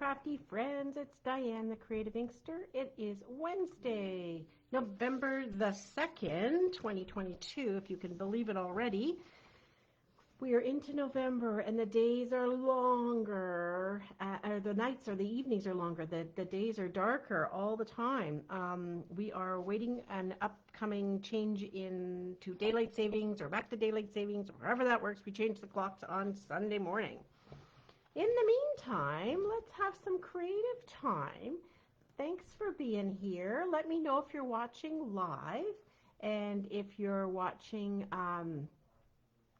crafty friends, it's Diane, the Creative Inkster. It is Wednesday, November the 2nd, 2022, if you can believe it already. We are into November and the days are longer, the nights or the evenings are longer, the days are darker all the time. We are waiting an upcoming change into daylight savings or back to daylight savings, or however that works. We change the clocks on Sunday morning. In the meantime, let's have some creative time. Thanks for being here. Let me know if you're watching live, and if you're watching on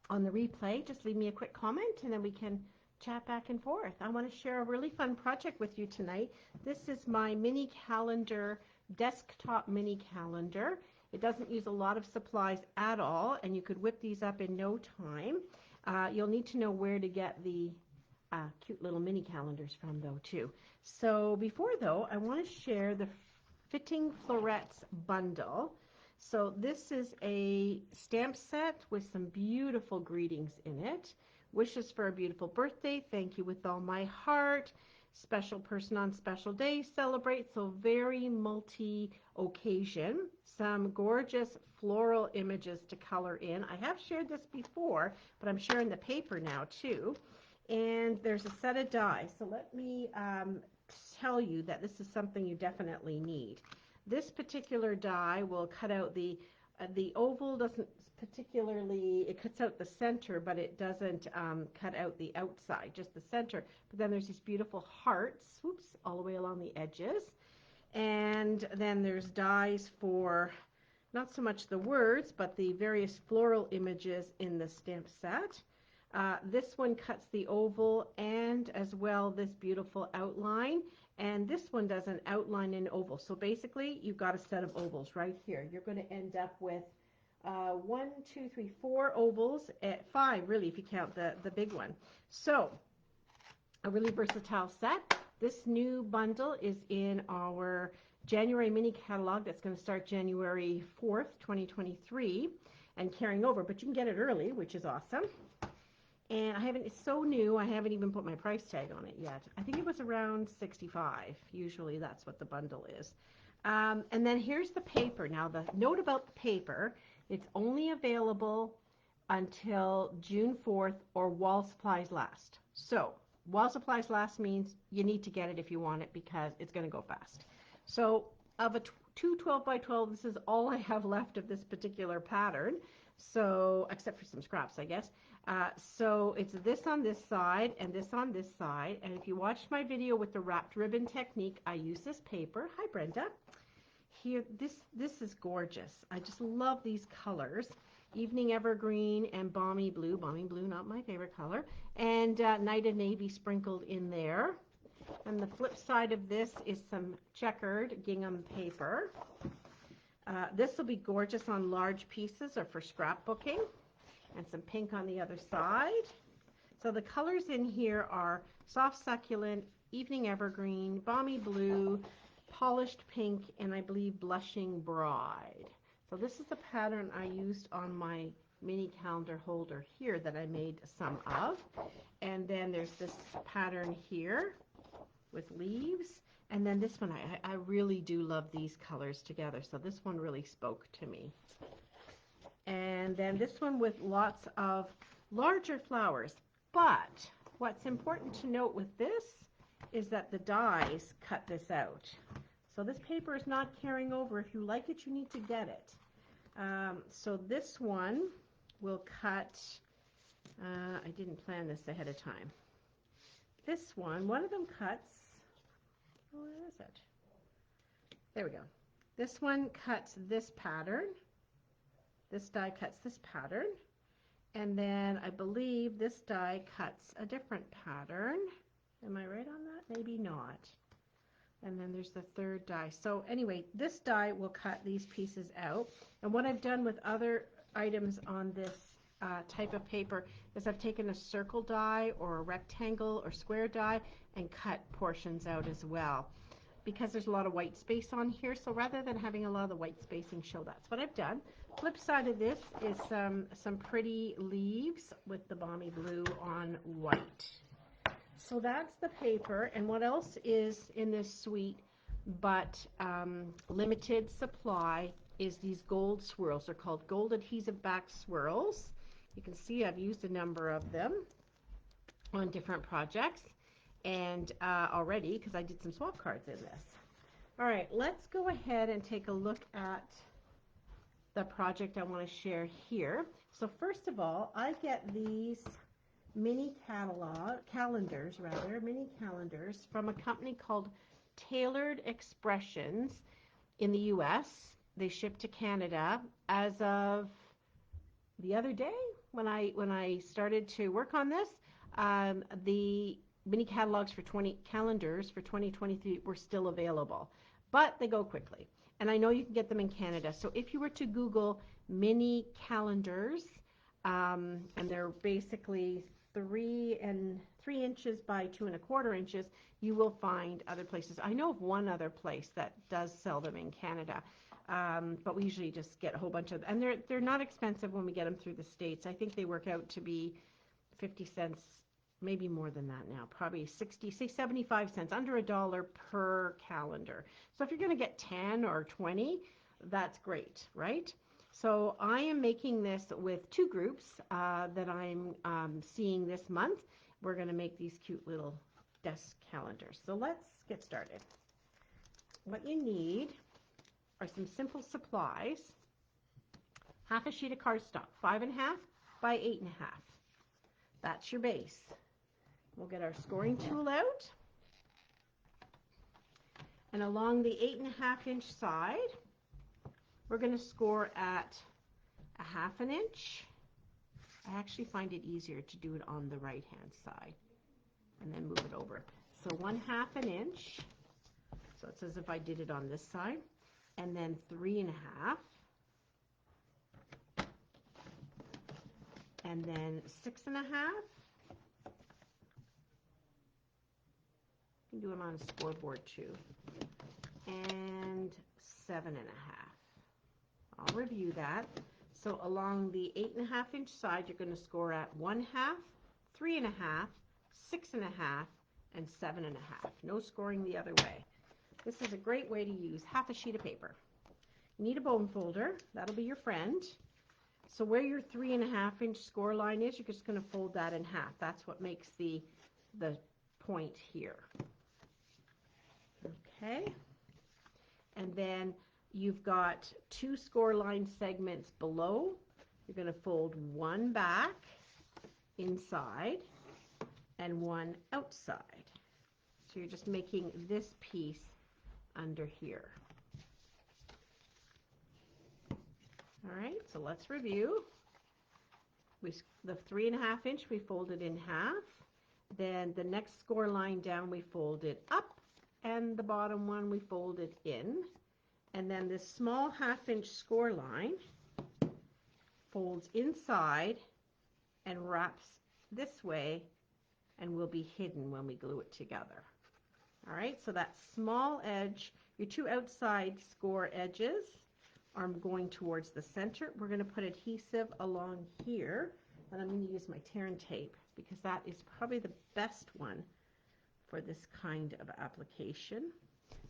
the replay, just leave me a quick comment and then we can chat back and forth. I want to share a really fun project with you tonight. This is my mini calendar, desktop mini calendar. It doesn't use a lot of supplies at all, and you could whip these up in no time. You'll need to know where to get the cute little mini calendars from though too. So before though, I want to share the Fitting Florets bundle. So this is a stamp set with some beautiful greetings in it. Wishes for a beautiful birthday, thank you with all my heart, special person on special day, celebrate, so very multi-occasion. Some gorgeous floral images to color in. I have shared this before, but I'm sharing the paper now too. And there's a set of die. So let me tell you that this is something you definitely need. This particular die will cut out the oval, doesn't particularly, it cuts out the center, but it doesn't cut out the outside, just the center. But then there's these beautiful hearts, whoops, all the way along the edges. And then there's dies for not so much the words, but the various floral images in the stamp set. This one cuts the oval and as well this beautiful outline, and this one does an outline and oval. So basically you've got a set of ovals right here. You're going to end up with 1, 2, 3, 4 ovals, at 5 really if you count the big one. So a really versatile set. This new bundle is in our January mini catalog that's going to start January 4th, 2023 and carrying over, but you can get it early, which is awesome. And it's so new, I haven't even put my price tag on it yet. I think it was around $65. Usually that's what the bundle is. And then here's the paper. Now the note about the paper, it's only available until June 4th or while supplies last. So while supplies last means you need to get it if you want it because it's going to go fast. So of a 2 12 by 12, this is all I have left of this particular pattern. So, except for some scraps, I guess. So it's this on this side and this on this side. And if you watched my video with the wrapped ribbon technique, I use this paper. Hi, Brenda. Here, this is gorgeous. I just love these colors. Evening Evergreen and Balmy Blue. Balmy Blue, not my favorite color. And Night of Navy sprinkled in there. And the flip side of this is some checkered gingham paper. This will be gorgeous on large pieces or for scrapbooking, and some pink on the other side. So the colors in here are soft succulent, evening evergreen, balmy blue, polished pink, and I believe blushing bride. So this is the pattern I used on my mini calendar holder here that I made some of. And then there's this pattern here with leaves. And then this one, I really do love these colors together. So this one really spoke to me. And then this one with lots of larger flowers. But what's important to note with this is that the dies cut this out. So this paper is not carrying over. If you like it, you need to get it. So this one will cut, I didn't plan this ahead of time. This one of them cuts, where is it? There we go. This one cuts this pattern. This die cuts this pattern. And then I believe this die cuts a different pattern. Am I right on that? Maybe not. And then there's the third die. So anyway, this die will cut these pieces out. And what I've done with other items on this type of paper is I've taken a circle die or a rectangle or square die and cut portions out as well, because there's a lot of white space on here. So rather than having a lot of the white spacing show, that's what I've done. Flip side of this is some pretty leaves with the balmy blue on white. So that's the paper, and what else is in this suite but limited supply is these gold swirls. They're called gold adhesive back swirls. You can see I've used a number of them on different projects and already, because I did some swap cards in this. All right, let's go ahead and take a look at the project I want to share here. So first of all, I get these mini calendars from a company called Tailored Expressions in the US. They ship to Canada as of the other day when I started to work on this. The mini calendars for 2023 were still available, but they go quickly. And I know you can get them in Canada. So if you were to Google mini calendars, and they're basically 3 inches by 2¼ inches, you will find other places. I know of one other place that does sell them in Canada, but we usually just get a whole bunch of, and they're not expensive when we get them through the States. I think they work out to be 50 cents, maybe more than that now, probably 60, say 75 cents, under $1 per calendar. So if you're going to get 10 or 20, that's great, right? So I am making this with 2 groups that I'm seeing this month. We're going to make these cute little desk calendars. So let's get started. What you need are some simple supplies. Half a sheet of cardstock, 5½ by 8½. That's your base. We'll get our scoring tool out. And along the 8½ inch side, we're going to score at a 1/2 inch. I actually find it easier to do it on the right hand side and then move it over. So 1/2 inch. So it's as if I did it on this side. And then 3½. And then 6½. You can do them on a scoreboard too. And 7½. I'll review that. So along the 8½ inch side, you're going to score at 1/2, 3½, 6½, and 7½. No scoring the other way. This is a great way to use half a sheet of paper. You need a bone folder. That'll be your friend. So where your 3½ inch score line is, you're just going to fold that in half. That's what makes the point here. Okay. And then you've got 2 score line segments below. You're going to fold one back inside and one outside. So you're just making this piece under here. All right, so let's review. The 3½ inch we folded in half. Then the next score line down we folded up, and the bottom one we folded in. And then this small 1/2 inch score line folds inside and wraps this way and will be hidden when we glue it together. All right, so that small edge, your 2 outside score edges are going towards the center. We're going to put adhesive along here, and I'm going to use my tear and tape because that is probably the best one for this kind of application.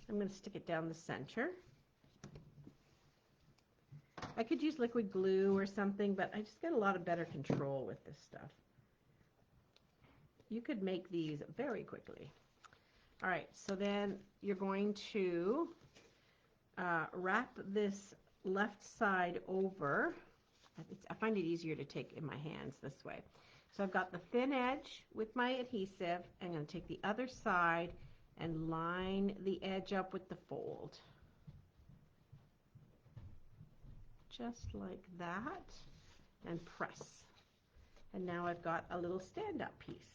I'm going to stick it down the center. I could use liquid glue or something, but I just get a lot of better control with this stuff. You could make these very quickly. All right, so then you're going to wrap this left side over. I find it easier to take in my hands this way. So I've got the thin edge with my adhesive. I'm going to take the other side and line the edge up with the fold. Just like that, and press. And now I've got a little stand-up piece.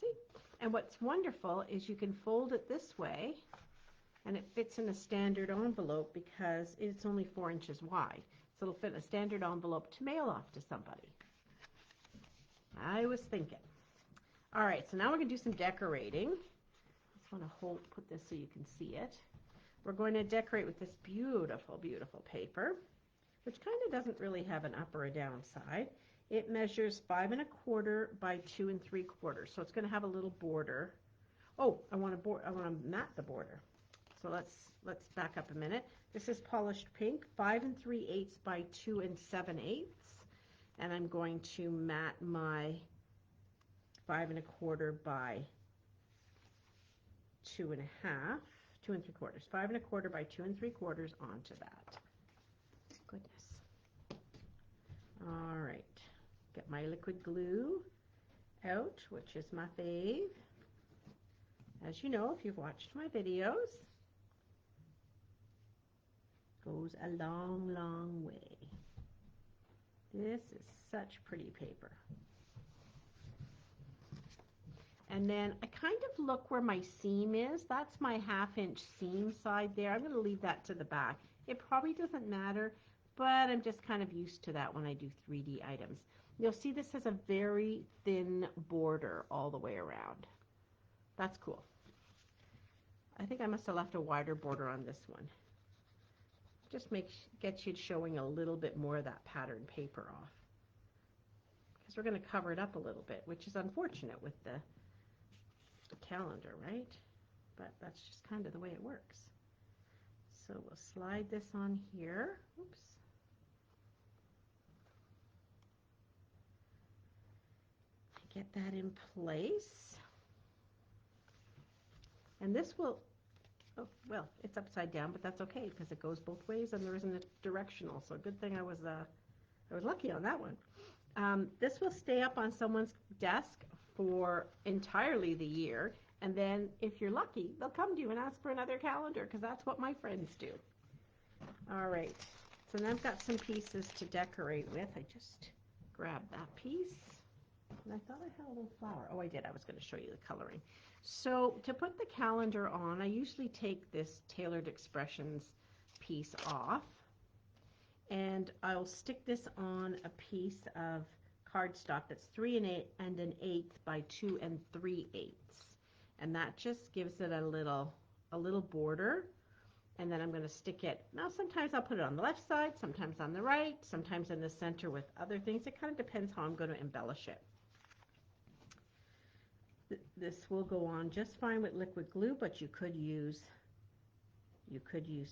See? And what's wonderful is you can fold it this way, and it fits in a standard envelope because it's only 4 inches wide. So it'll fit in a standard envelope to mail off to somebody. I was thinking. All right, so now we're going to do some decorating. I just want to put this so you can see it. We're going to decorate with this beautiful, beautiful paper, which kind of doesn't really have an up or a down side. It measures 5 1/4 by 2 3/4. So it's going to have a little border. Oh, I want to mat the border. So let's back up a minute. This is polished pink, 5 3/8 by 2 7/8. And I'm going to mat my 5 1/4 by 2 1/2, 2 3/4, 5 1/4 by 2 3/4 onto that. Goodness. All right. Get my liquid glue out, which is my fave. As you know, if you've watched my videos, goes a long, long way. This is such pretty paper. And then I kind of look where my seam is. That's my 1/2 inch seam side there. I'm going to leave that to the back. It probably doesn't matter, but I'm just kind of used to that when I do 3D items. You'll see this has a very thin border all the way around. That's cool. I think I must have left a wider border on this one. Just gets you showing a little bit more of that pattern paper off. Because we're going to cover it up a little bit, which is unfortunate with the calendar, right? But that's just kind of the way it works. So we'll slide this on here. Oops. Get that in place. And this will, oh, well, it's upside down, but that's okay because it goes both ways and there isn't a directional. So good thing I was lucky on that one. This will stay up on someone's desk for entirely the year. And then if you're lucky, they'll come to you and ask for another calendar because that's what my friends do. All right. So now I've got some pieces to decorate with. I just grabbed that piece. And I thought I had a little flower. Oh, I did. I was going to show you the coloring. So to put the calendar on, I usually take this Tailored Expressions piece off. And I'll stick this on a piece of cardstock that's 3 1/8 by 2 3/8. And that just gives it a little border. And then I'm going to stick it, now sometimes I'll put it on the left side, sometimes on the right, sometimes in the center with other things. It kind of depends how I'm going to embellish it. This will go on just fine with liquid glue, but you could use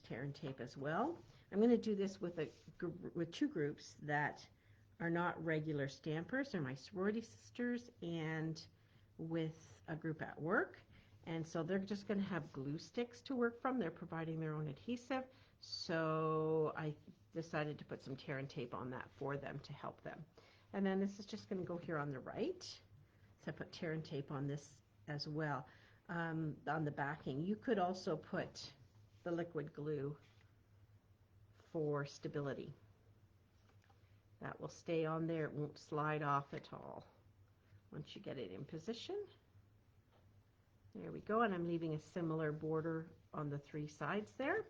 tear and tape as well. I'm going to do this with two groups that are not regular stampers. They're my sorority sisters and with a group at work. And so they're just going to have glue sticks to work from. They're providing their own adhesive. So I decided to put some tear and tape on that for them to help them. And then this is just going to go here on the right. So I put tear and tape on this as well, on the backing. You could also put the liquid glue for stability. That will stay on there. It won't slide off at all once you get it in position. There we go, and I'm leaving a similar border on the 3 sides there.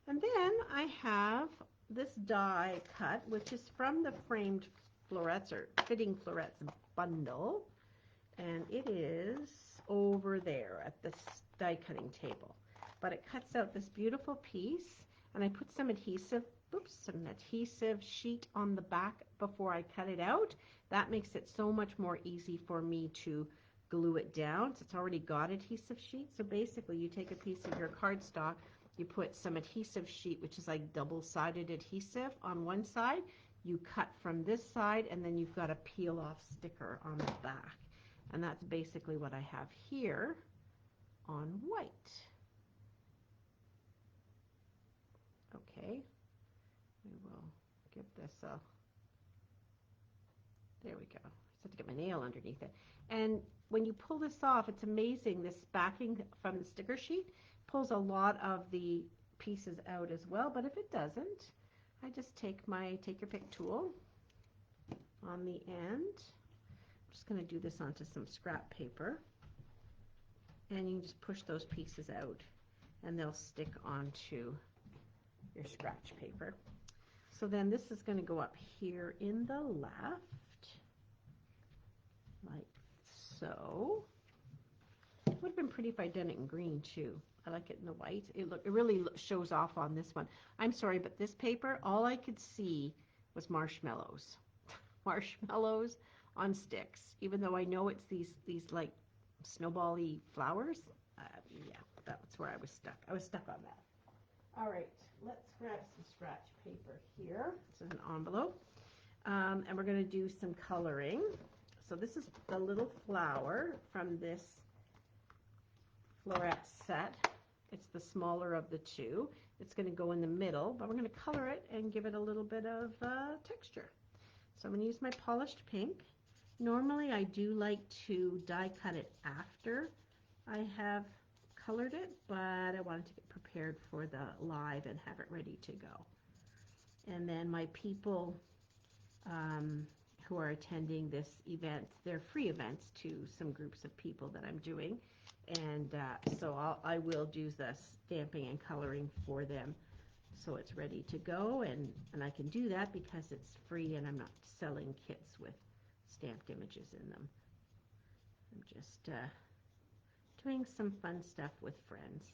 And then I have this die cut, which is from the framed florets or fitting florets bundle. And it is over there at this die cutting table. But it cuts out this beautiful piece, and I put some adhesive sheet on the back before I cut it out. That makes it so much more easy for me to glue it down. So it's already got adhesive sheet. So basically you take a piece of your cardstock, you put some adhesive sheet, which is like double-sided adhesive on one side, you cut from this side, and then you've got a peel off sticker on the back. And that's basically what I have here on white. Okay, we will give this a, there we go. I just have to get my nail underneath it. And when you pull this off, it's amazing. This backing from the sticker sheet pulls a lot of the pieces out as well. But if it doesn't, I just take my take your pick tool on the end. I'm just going to do this onto some scrap paper. And you can just push those pieces out and they'll stick onto your scratch paper. So then this is going to go up here in the left, like so. It would have been pretty if I'd done it in green too. I like it in the white. It really shows off on this one. I'm sorry, but this paper, all I could see was marshmallows. marshmallows on sticks, even though I know it's these like snowbally flowers. Yeah, that's where I was stuck. I was stuck on that. All right, let's grab some scratch paper here. This is an envelope. And we're going to do some coloring. So this is the little flower from this floret set. It's the smaller of the two. It's going to go in the middle, but we're going to color it and give it a little bit of texture. So I'm going to use my polished pink. Normally I do like to die cut it after I have colored it, but I wanted to get prepared for the live and have it ready to go. And then my people who are attending this event, they're free events to some groups of people that I'm doing, and so I will do the stamping and coloring for them so it's ready to go, and I can do that because it's free and I'm not selling kits with stamped images in them. I'm just doing some fun stuff with friends.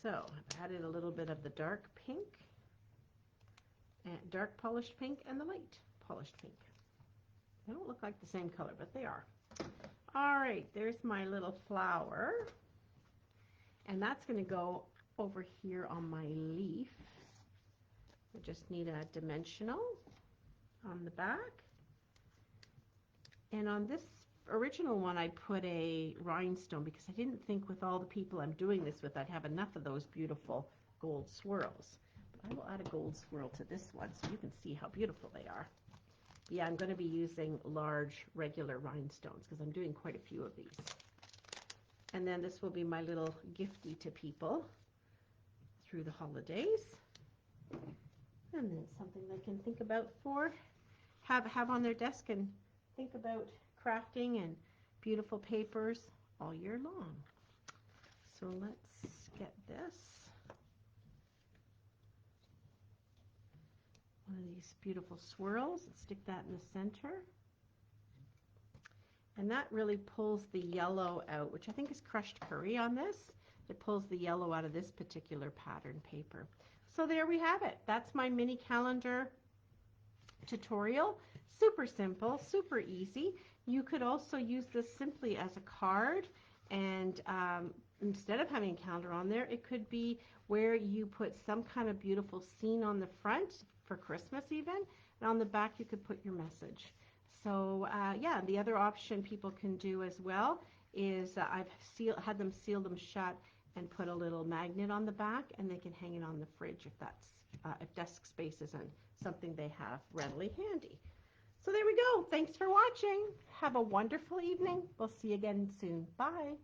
So I've added a little bit of the dark pink, and dark polished pink, and the light polished pink. They don't look like the same color, but they are. All right, there's my little flower, and that's going to go over here on my leaf. I just need a dimensional on the back, and on this original one I put a rhinestone because I didn't think with all the people I'm doing this with I'd have enough of those beautiful gold swirls. But I will add a gold swirl to this one so you can see how beautiful they are. Yeah, I'm going to be using large regular rhinestones because I'm doing quite a few of these. And then this will be my little gifty to people through the holidays. And then something they can think about for, have on their desk and think about crafting and beautiful papers all year long. So let's get this. One of these beautiful swirls, stick that in the center. And that really pulls the yellow out, which I think is crushed curry on this. It pulls the yellow out of this particular pattern paper. So there we have it. That's my mini calendar tutorial. Super simple, super easy. You could also use this simply as a card, and instead of having a calendar on there, it could be where you put some kind of beautiful scene on the front for Christmas even, and on the back you could put your message. So yeah, the other option people can do as well is I've had them seal them shut and put a little magnet on the back, and they can hang it on the fridge if that's if desk space isn't something they have readily handy. So there we go. Thanks for watching. Have a wonderful evening. We'll see you again soon. Bye.